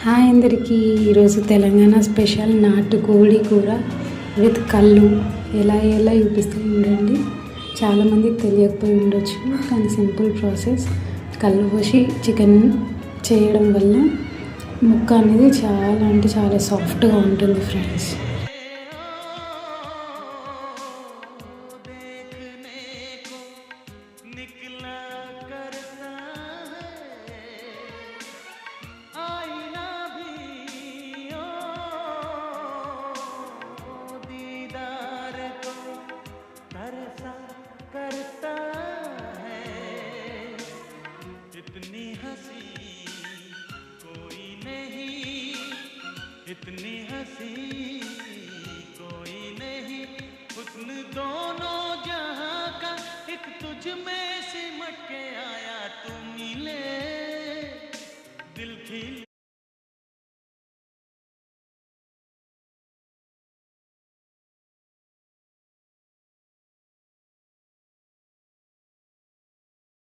Hi అందరికీ. ఈరోజు Telangana special నాటుకోడి కూర విత్ కళ్ళు ఎలా చూపిస్తే చూడండి. చాలామందికి తెలియకపోయి ఉండొచ్చు, కానీ సింపుల్ ప్రాసెస్. కళ్ళు పోసి చికెన్ చేయడం వల్ల ముక్క అనేది చాలా అంటే చాలా సాఫ్ట్గా ఉంటుంది ఫ్రెండ్స్. करता है इतनी हंसी कोई नहीं, इतनी हंसी कोई नहीं, हुस्न दोनों जहां का एक तुझ में सिमट के